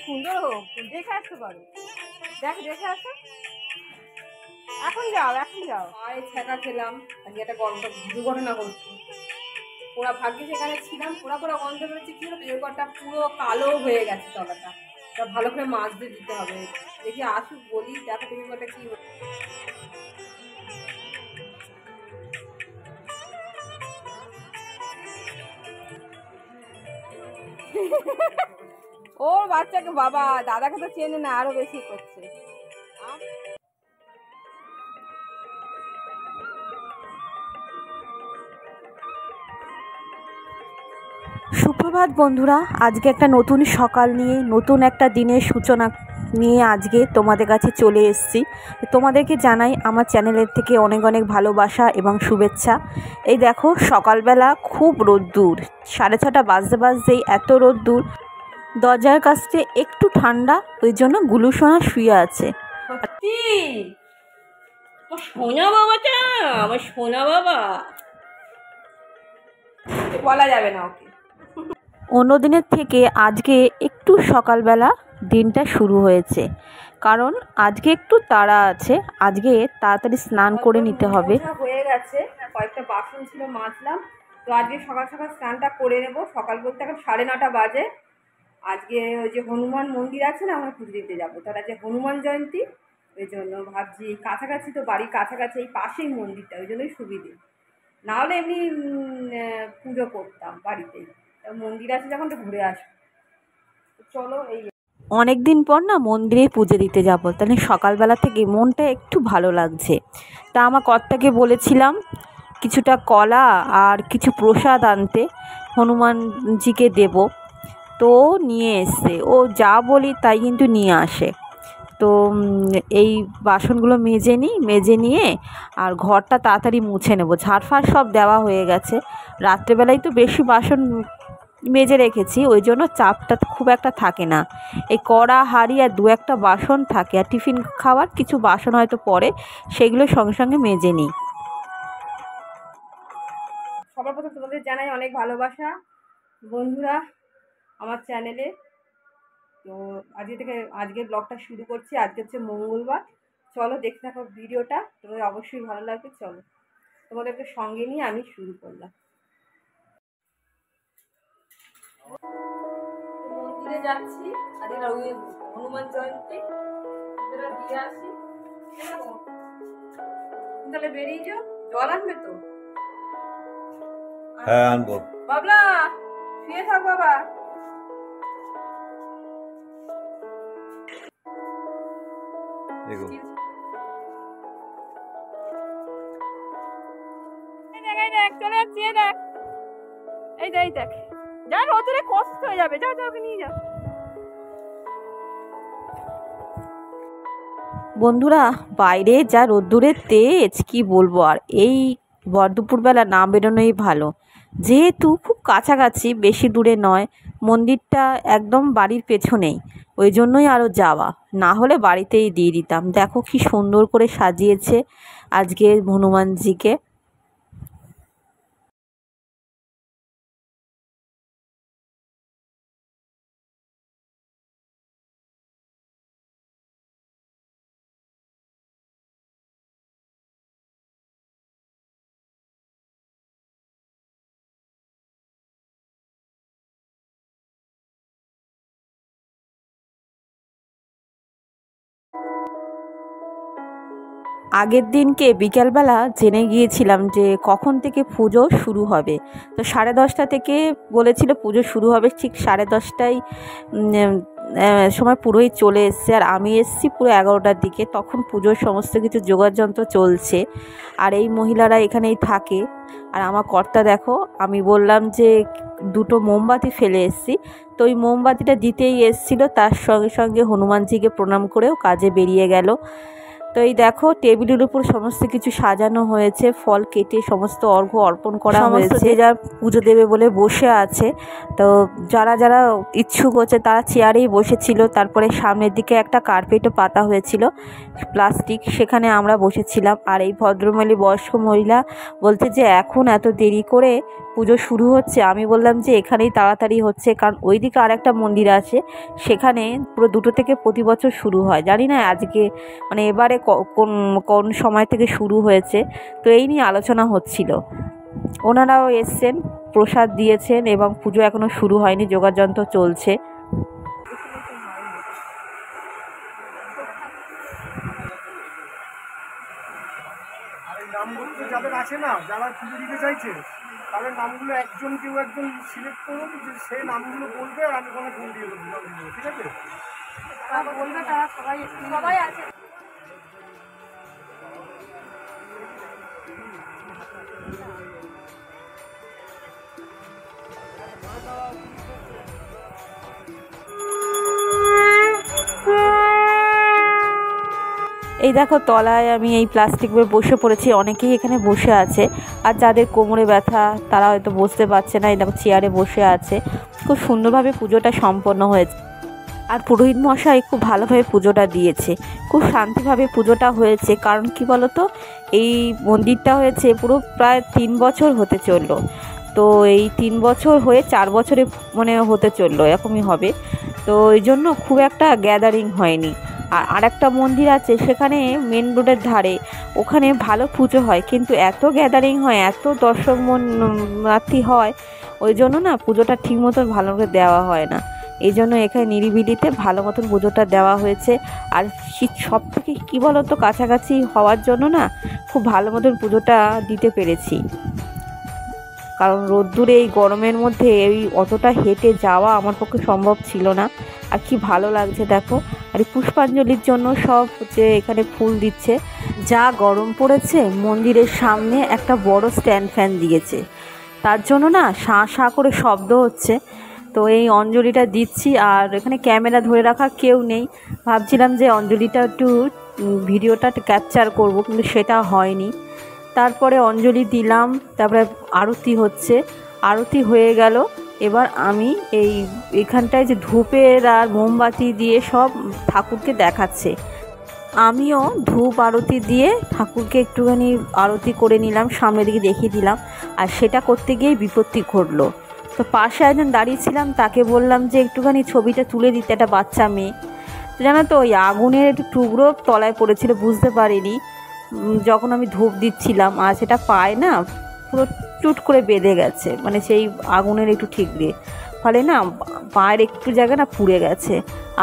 সুন্দর হোক, দেখে আসতে পারো। দেখে আসো, এখন যাও। পায়ে ছ্যাঁকা খেলাম, আজকে একটা দুর্ঘটনা করছি। ওরা ভাগ্যে সেখানে ছিলাম, পোড়া গন্ধ বেরোচ্ছে। কি হলো, পেজরটা পুরো কালো হয়ে গেছে তলাটা। তা ভালো করে মাছ দিয়ে দিতে হবে। দেখি আসুক, বলি দেখো পেজরটা কি ওর বাচ্চাকে বাবা দাদাকে তো চেনে না, আরো বেশি করছে। সুপ্রভাত বন্ধুরা, আজকে একটা নতুন সকাল নিয়ে, নতুন একটা দিনের সূচনা নিয়ে আজকে তোমাদের কাছে চলে এসেছি। তোমাদেরকে জানাই আমার চ্যানেলের থেকে অনেক অনেক ভালোবাসা এবং শুভেচ্ছা। এই দেখো সকালবেলা খুব রোদ্দুর, 6:30 বাজতেই এত রোদ্দুর। দরজার কাছে একটু ঠান্ডা, ওই জন্য গুলুসোনা শুয়ে আছে। সোনা বাবাটা আমার সোনা বাবা, বলা যাবে না ওকে। অন্য দিনের থেকে আজকে একটু সকালবেলা দিনটা শুরু হয়েছে, কারণ আজকে একটু তাড়া আছে। আজকে তাড়াতাড়ি স্নান করে নিতে হবে। হয়ে গেছে, কয়েকটা বাসন ছিল মাজলাম, তো আজকে সকাল সকাল স্নানটা করে নেব। সকাল বলতে এখন 9:30 বাজে। আজকে ওই যে হনুমান মন্দির আছে না, আমরা পুজো দিতে যাবো। তারা যে হনুমান জয়ন্তী, ওই জন্য ভাবছি কাছাকাছি, তো বাড়ির কাছাকাছি এই পাশেই মন্দিরটা, ওই জন্যই সুবিধে। না হলে এমনি পুজো করতাম বাড়িতেই, মন্দির আছে যখন তো ঘুরে আসবো। চলো, এই অনেক দিন পর না মন্দিরে পুজো দিতে যাব, তাহলে সকালবেলা থেকে মনটা একটু ভালো লাগছে। তা আমার কর্তাকে বলেছিলাম কিছুটা কলা আর কিছু প্রসাদ আনতে, হনুমানজিকে দেব। তো নিয়ে এসছে, ও যা বলি তাই কিন্তু নিয়ে আসে। তো এই বাসনগুলো মেজে নিয়ে আর ঘরটা তাড়াতাড়ি মুছে নেব। ঝাড়ফাড় সব দেওয়া হয়ে গেছে, রাত্রেবেলায় তো বেশি বাসন মেজে রেখেছি, ওই জন্য চাপটা খুব একটা থাকে না। এই কড়া হাঁড়ি আর 2-1টা বাসন থাকে, আর টিফিন খাওয়ার কিছু বাসন হয়তো পরে, সেগুলো সঙ্গে সঙ্গে মেজে নিই। সবার প্রথম তোমাদের জানাই অনেক ভালোবাসা বন্ধুরা আমার চ্যানেলে। তো আজকে ব্লগটা শুরু করছি। আজকে হচ্ছে মঙ্গলবার। চলো দেখতে থাকো ভিডিওটা, তোমাদের অবশ্যই ভালো লাগবে। চলো তোমাদেরকে সঙ্গে নিয়ে আমি শুরু করলাম। মন্দিরে যাচ্ছি, আজকে হনুমান জয়ন্তী, দিয়ে আসি। তাহলে বেরিয়ে যাও, জল আনবে তো? হ্যাঁ আনবো। বাবলা শুয়ে থাক বাবা। চলে যাচ্ছি, দেখ এই দেখ, যা রোদে কষ্ট হয়ে যাবে, যা ওকে নিয়ে যা। বন্ধুরা বাইরে যা রোদ্দুরের তেজ, কি বলবো আর। এই দুপুরবেলা না বেরোনোই ভালো, যেহেতু খুব কাছাকাছি, বেশি দূরে নয়। মন্দিরটা একদম বাড়ির পেছনেই, ওই জন্যই আরও যাওয়া, না হলে বাড়িতেই দিয়ে দিতাম। দেখো কি সুন্দর করে সাজিয়েছে আজকে হনুমানজিকে। আগের দিনকে বিকেলবেলা জেনে গিয়েছিলাম যে কখন থেকে পুজো শুরু হবে। তো 10:30 থেকে বলেছিল পুজো শুরু হবে, ঠিক 10:30টায় সময় পুরোই চলে এসছে। আর আমি এসছি পুরো 11টার দিকে, তখন পুজোর সমস্ত কিছু যোগাযন্ত্র চলছে। আর এই মহিলারা এখানেই থাকে। আর আমার কর্তা দেখো, আমি বললাম যে 2টো মোমবাতি ফেলে এসছি, তো ওই মোমবাতিটা দিতেই এসছিল, তার সঙ্গে সঙ্গে হনুমানজিকে প্রণাম করেও কাজে বেরিয়ে গেল। তো এই দেখো টেবিলের উপর সমস্ত কিছু সাজানো হয়েছে, ফল কেটে সমস্ত অর্ঘ্য অর্পণ করা হয়েছে। যে যার পুজো দেবে বলে বসে আছে। তো যারা যারা ইচ্ছুক হচ্ছে তারা চেয়ারেই বসেছিল। তারপরে সামনের দিকে একটা কার্পেটও পাতা হয়েছিল প্লাস্টিক, সেখানে আমরা বসেছিলাম। আর এই ভদ্রমহিলা, বয়স্ক মহিলা বলতে যে এখন এত দেরি করে পুজো শুরু হচ্ছে, আমি বললাম যে এখানেই তাড়াতাড়ি হচ্ছে, কারণ ওইদিকে আর একটা মন্দির আছে, সেখানে পুরো 2টো থেকে প্রতি বছর শুরু হয়। জানি না আজকে মানে এবারে কোন কোন সময় থেকে শুরু হয়েছে। তো এই নিয়ে আলোচনা হচ্ছিল। ওনারাও এসছেন, প্রসাদ দিয়েছেন এবং পুজো এখনও শুরু হয়নি, যোগাযন্ত্র চলছে। আর এই নামগুলো তো যাদের আছে না, যারা পুজো দিতে চাইছে, তাদের নামগুলো কেউ একজন সিলেক্ট করুন, যে সেই নামগুলো বলবে আর আমি ওখানে ফোন দিয়ে দেবো, ঠিক আছে? তারা বলবে, তারা সবাই আছে। এই দেখো তলায় আমি এই প্লাস্টিক বসে পড়েছি, অনেকেই এখানে বসে আছে। আর যাদের কোমরে ব্যথা তারা হয়তো বসতে পারছে না, এই দেখো চেয়ারে বসে আছে। খুব সুন্দরভাবে পুজোটা সম্পন্ন হয়েছে। আর পুরোহিত মশাই খুব ভালোভাবে পুজোটা দিয়েছে, খুব শান্তিভাবে পুজোটা হয়েছে। কারণ কি বলতো, এই মন্দিরটা হয়েছে পুরো প্রায় 3 বছর হতে চললো। তো এই 3 বছর হয়ে 4 বছরে মানে হতে চললো, এরকমই হবে। তো এই জন্য খুব একটা গ্যাদারিং হয়নি। আর একটা মন্দির আছে সেখানে মেন রোডের ধারে, ওখানে ভালো পুজো হয়, কিন্তু এত গ্যাদারিং হয়, এত দর্শক মাতৃ হয়, ওই জন্য না পুজোটা ঠিক মতন ভালো করে দেওয়া হয় না। এই জন্য এখানে নিরিবিলিতে ভালো মতন পুজোটা দেওয়া হয়েছে। আর শীত সব থেকে কী বলো তো, কাছাকাছি হওয়ার জন্য না খুব ভালো মতন পুজোটা দিতে পেরেছি। কারণ রোদ্দুরে এই গরমের মধ্যে এই অতটা হেঁটে যাওয়া আমার পক্ষে সম্ভব ছিল না। আর কি ভালো লাগছে দেখো। আর এই পুষ্পাঞ্জলির জন্য সব হচ্ছে এখানে ফুল দিচ্ছে। যা গরম পড়েছে, মন্দিরের সামনে একটা বড় স্ট্যান্ড ফ্যান দিয়েছে, তার জন্য না শাঁ শাঁ করে শব্দ হচ্ছে। তো এই অঞ্জলিটা দিচ্ছি, আর এখানে ক্যামেরা ধরে রাখার কেউ নেই। ভাবছিলাম যে অঞ্জলিটা একটু ভিডিওটা ক্যাপচার করব, কিন্তু সেটা হয়নি। তারপরে অঞ্জলি দিলাম, তারপরে আরতি হচ্ছে, আরতি হয়ে গেল। এবার আমি এখানটায় যে ধূপের আর মোমবাতি দিয়ে সব ঠাকুরকে দেখাচ্ছে, আমিও ধূপ আরতি দিয়ে ঠাকুরকে একটুখানি আরতি করে নিলাম, সামনের দিকে দেখিয়ে দিলাম। আর সেটা করতে গিয়ে বিপত্তি ঘটলো। তো পাশে একজন দাঁড়িয়েছিলাম, তাকে বললাম যে একটুখানি ছবিটা তুলে দিতে, একটা বাচ্চা মেয়ে। তো জানো তো, ওই আগুনের একটু টুকরো তলায় পড়েছিল, বুঝতে পারিনি যখন আমি ধূপ দিচ্ছিলাম। আর সেটা পায় না পুরো চুট করে বেঁধে গেছে, মানে সেই আগুনের একটু ঠিকরে, ফলে না পায়ের একটু জায়গা না পুড়ে গেছে।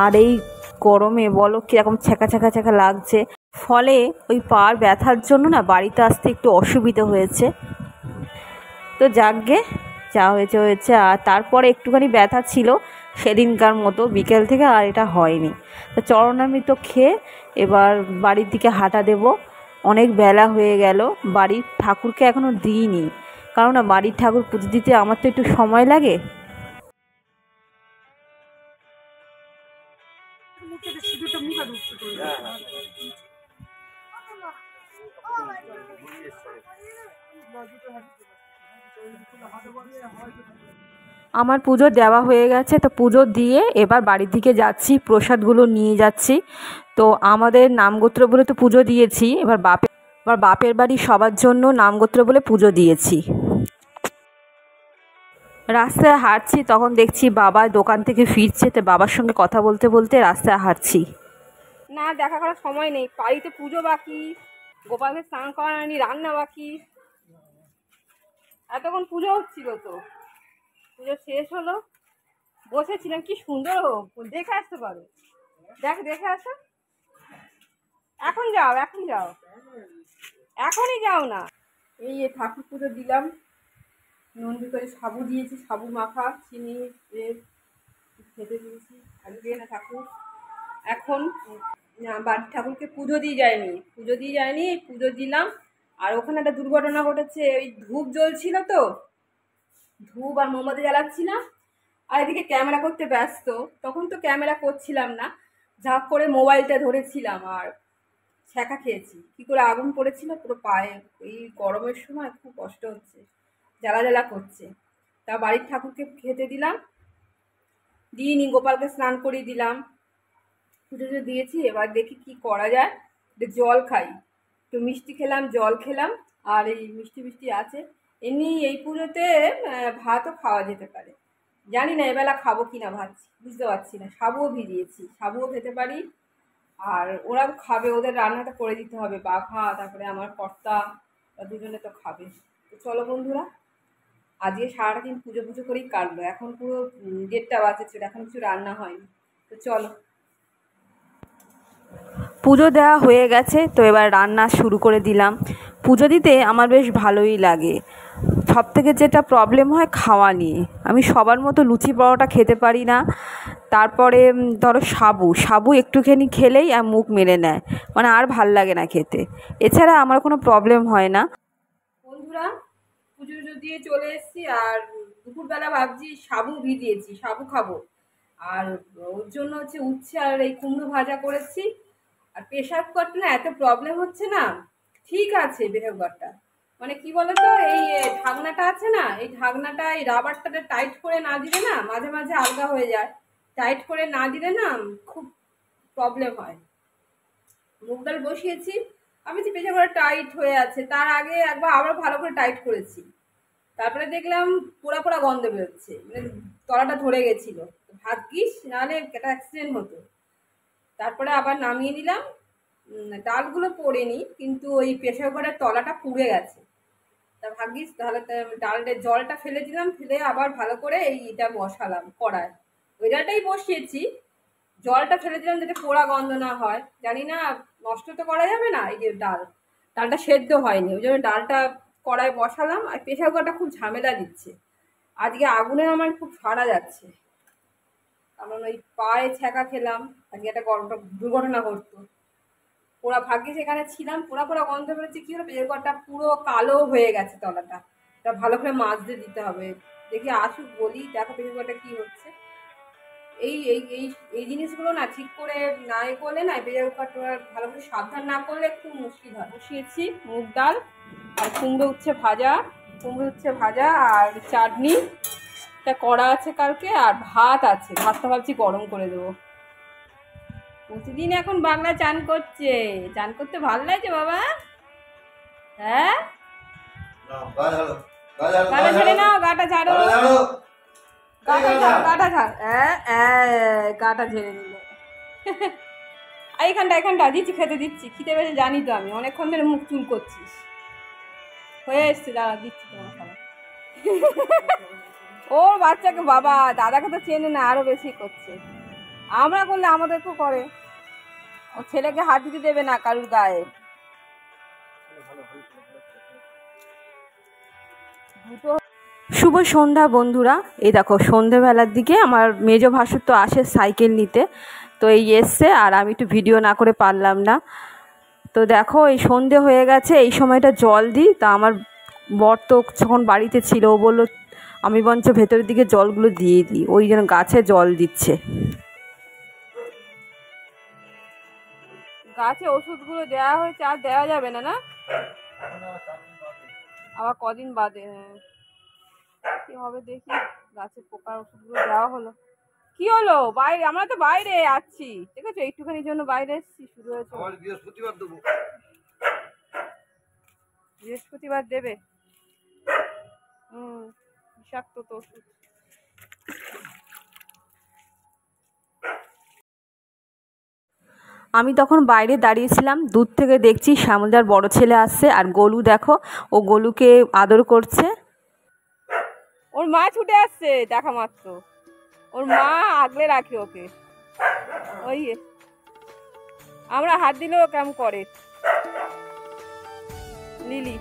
আর এই গরমে বলো কীরকম ছ্যাঁকা ছ্যাঁকা ছ্যাঁকা লাগছে, ফলে ওই পার ব্যথার জন্য না বাড়িতে আসতে একটু অসুবিধা হয়েছে। তো যাকগে, যা হয়েছে হয়েছে। আর তারপরে একটুখানি ব্যথা ছিল সেদিনকার মতো, বিকেল থেকে আর এটা হয়নি। তো চরণামৃত খেয়ে এবার বাড়ির দিকে হাঁটা দেব। অনেক বেলা হয়ে গেল, বাড়ির ঠাকুরকে এখনও দিইনি, কারণ না বাড়ির ঠাকুর পুজো দিতে আমার তো একটু সময় লাগে। আমার পুজো দেওয়া হয়ে গেছে, তো পুজো দিয়ে এবার বাড়ির দিকে যাচ্ছি, প্রসাদগুলো নিয়ে যাচ্ছি। তো আমাদের নামগোত্র বলে তো পুজো দিয়েছি, এবার বাপের বাড়ি সবার জন্য নামগোত্র বলে পুজো দিয়েছি। রাস্তায় হাঁটছি, তখন দেখছি বাবা দোকান থেকে ফিরছে, তো বাবার সঙ্গে কথা বলতে বলতে রাস্তায় হাঁটছি। না, দেখা করার সময় নেই, বাড়িতে পুজো বাকি, গোপালকে স্নান করানি, রান্না বাকি। এতক্ষণ পুজো হচ্ছিল, তো পুজো শেষ হলো, বসেছিলাম। কি সুন্দর দেখে আসতে পারো, দেখে আসো। এখন যাও, এখনই যাও না। এই ঠাকুর পুজো দিলাম, নন্দী করে সাবু দিয়েছি, সাবু মাখা চিনি খেতে দিয়েছি আজকে ঠাকুর। এখন বাড়ির ঠাকুরকে পুজো দিয়ে যায়নি, পুজো দিলাম। আর ওখানে একটা দুর্ঘটনা ঘটেছে, ওই ধূপ জ্বলছিল, তো ধূপ আর মোমবাতি জ্বালাচ্ছিলাম, আর এদিকে ক্যামেরা করতে ব্যস্ত, তখন তো ক্যামেরা করছিলাম না, ঝাঁক করে মোবাইলটা ধরেছিলাম। আর ছ্যাঁকা খেয়েছি, কী করে আগুন পড়েছিল পুরো পায়ে। এই গরমের সময় খুব কষ্ট হচ্ছে, জ্বালা জ্বালা করছে। তা বাড়ির ঠাকুরকে খেতে দিলাম, দিইনি, গোপালকে স্নান করিয়ে দিলাম, পুজো দিয়েছি। এবার দেখি কি করা যায়, জল খাই, একটু মিষ্টি খেলাম, জল খেলাম, আর এই মিষ্টি আছে, এমনি এই পুজোতে ভাতও খাওয়া যেতে পারে, জানি না এবেলা খাবো কি না ভাবছি, বুঝতে পারছি না। সাবুও ভিজিয়েছি, সাবুও খেতে পারি, আর ওরা খাবে, ওদের রান্নাটা করে দিতে হবে, বাঘা তারপরে আমার কর্তা, দুজনে তো খাবে। তো চলো বন্ধুরা, আজকে সারাটা দিন পুজো পুজো করেই কাটলো, এখন পুরো 1:30 বাজেছে, এখন কিছু রান্না হয়নি। তো চলো। পুজো দেওয়া হয়ে গেছে, তো এবার রান্না শুরু করে দিলাম। পুজো দিতে আমার বেশ ভালোই লাগে। সব থেকে যেটা প্রবলেম হয় খাওয়া নিয়ে, আমি সবার মতো লুচি পরোটা খেতে পারি না। তারপরে ধরো সাবু একটুখানি খেলেই আর মুখ মেলে নেয়, মানে আর ভাল লাগে না খেতে। এছাড়া আমার কোনো প্রবলেম হয় না। বন্ধুরা, পুজো দিয়ে চলে এসেছি, আর দুপুরবেলা ভাবছি সাবু ভিজিয়েছি, সাবু খাবো, আর ওর জন্য হচ্ছে উচ্ছে আর এই কুমড়ো ভাজা করেছি। আর প্রেশার কুকারটা না এত প্রবলেম হচ্ছে না, ঠিক আছে প্রেশার কুকারটা, মানে কি বলতো, এই ঢাকনাটা আছে না, এই ঢাকনাটা এই রাবারটাতে টাইট করে না দিলে না মাঝে মাঝে আলগা হয়ে যায়, টাইট করে না দিলে না খুব প্রবলেম হয়। মুগ ডাল বসিয়েছি, আমি যে প্রেশার কুকার টাইট হয়ে আছে, তার আগে একবার আবার ভালো করে টাইট করেছি, তারপরে দেখলাম পোড়া পোড়া গন্ধ বেরোচ্ছে, মানে তলাটা ধরে গেছিলো, ভাগ্যিস নাহলে একটা অ্যাক্সিডেন্ট হতো। তারপরে আবার নামিয়ে নিলাম, ডালগুলো পড়েনি, কিন্তু ওই প্রেশার কুকারের তলাটা পুড়ে গেছে, তা ভাগ্যিস, তাহলে ডালের জলটা ফেলে দিলাম, ফেলে আবার ভালো করে এইটা বসালাম কড়ায়, ওই ডালটাই বসিয়েছি, জলটা ফেলে দিলাম যাতে পোড়া গন্ধ না হয়, জানি না নষ্ট তো করা যাবে না, এই যে ডালটা সেদ্ধ হয়নি, ওই জন্য ডালটা কড়ায় বসালাম। আর প্রেশার কুকারটা খুব ঝামেলা দিচ্ছে, আজকে আগুনে আমার খুব সারা যাচ্ছে, কারণ ওই পায়ে ছ্যাঁকা খেলাম, আজকে একটা দুর্ঘটনা ঘটতো। পোড়া, ভাগ্যে সেখানে ছিলাম, পোড়া পোড়া গন্ধ বেরোচ্ছে, কী হলো প্রেশার কুকারটা পুরো কালো হয়ে গেছে তলাটা, তা ভালো করে মাজতে দিতে হবে। দেখি আসুক, বলি দেখো প্রেশার কুকারটা কী হচ্ছে। এই এই এই এই জিনিসগুলো না ঠিক করে না করলে না, প্রেশার কুকারটা ভালো করে সাবধান না করলে খুব মুশকিল হয়। বসিয়েছি মুগ ডাল আর কুমড়ো উচ্ছে ভাজা আর চাটনি করা আছে কালকে, আর ভাত আছে, ভাতটা ভাবছি গরম করে দেবো। প্রতিদিন এখন বাংলা চান করছে, চান করতে ভালো লাগছে বাবা, হ্যাঁ গাটা ছেড়ে নাও, গাটা ছাড়ো, গাটা ছাড়, গাটা ঝেড়ে নিল। এইখানটা দিচ্ছি, খেতে দিচ্ছি, খিদে পেয়েছে জানি তো, আমি অনেকক্ষণ ধরে মুখ চুল করছিস, হয়ে এসছে, দাঁড়া দিচ্ছি তোমার খাবার। ওর বাচ্চাকে বাবা, দাদাকে তো চেনে না, আরো বেশি করছে, আমরা করলে আমাদেরকেও করে, ও ছেলেকে হাত দিতে দেবে না কারুর গায়ে। শুভ সন্ধ্যা বন্ধুরা। এই দেখো সন্ধেবেলার দিকে আমার মেজো ভাসুর তো আসে সাইকেল নিতে, তো এই এসছে, আর আমি একটু ভিডিও না করে পারলাম না। তো দেখো এই সন্ধে হয়ে গেছে, এই সময়টা জল দিই, তা আমার বর তো যখন বাড়িতে ছিল ও বললো আমি বঞ্চ ভেতরের দিকে জলগুলো দিয়ে দিই, ওই জন্য গাছে জল দিচ্ছে। গাছে ওষুধগুলো দেওয়া হয়েছে, আর দেওয়া যাবে না, না আবার কদিন বাদে কি হবে দেখি, গাছে পোকার ওষুধগুলো দেওয়া হলো। কি হলো বাইরে, আমরা তো বাইরে আছি, ঠিক আছে, একটুখানির জন্য বাইরে এসেছি, শুরু হয়েছে। বৃহস্পতিবার দেবে, বিষাক্ত তো ওষুধ। আমি তখন বাইরে দাঁড়িয়েছিলাম, দূর থেকে দেখছি শ্যামলদার বড় ছেলে আসছে, আর গোলু দেখো ও গোলুকে আদর করছে। ওর মা ছুটে আসছে দেখা মাত্র, ওর মা আগলে রাখে ওকে, ওই আমরা হাত দিলেও কেমন করে লিলি।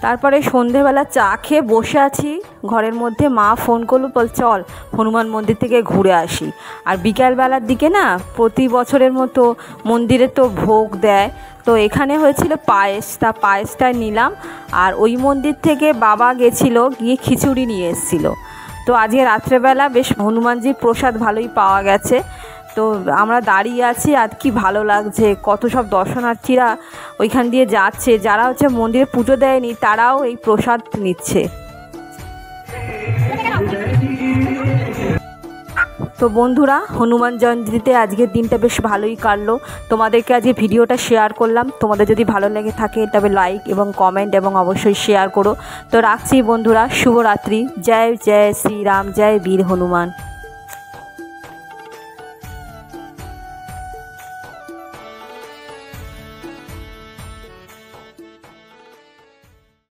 তারপরে সন্ধেবেলা চা খেয়ে বসে আছি ঘরের মধ্যে, মা ফোন করলো, বল চল হনুমান মন্দির থেকে ঘুরে আসি। আর বিকালবেলার দিকে না প্রতি বছরের মতো মন্দিরে তো ভোগ দেয়, তো এখানে হয়েছিল পায়েস, তা পায়েসটা নিলাম। আর ওই মন্দির থেকে বাবা গেছিলো, গিয়ে খিচুড়ি নিয়ে এসেছিলো। তো আজকে রাত্রেবেলা বেশ হনুমানজির প্রসাদ ভালোই পাওয়া গেছে, তো আমরা দাঁড়িয়ে আছি, আর কি ভালো লাগছে, কত সব দর্শনার্থীরা ওইখান দিয়ে যাচ্ছে, যারা হচ্ছে মন্দিরে পুজো দেয়নি তারাও এই প্রসাদ নিচ্ছে। তো বন্ধুরা, হনুমান জয়ন্তীতে আজকের দিনটা বেশ ভালোই কাটলো। তোমাদেরকে আজকে ভিডিওটা শেয়ার করলাম। তোমাদের যদি ভালো লেগে থাকে তবে লাইক এবং কমেন্ট এবং অবশ্যই শেয়ার করো। তো রাখছি বন্ধুরা, শুভরাত্রি। জয় জয় শ্রীরাম, জয় বীর হনুমান।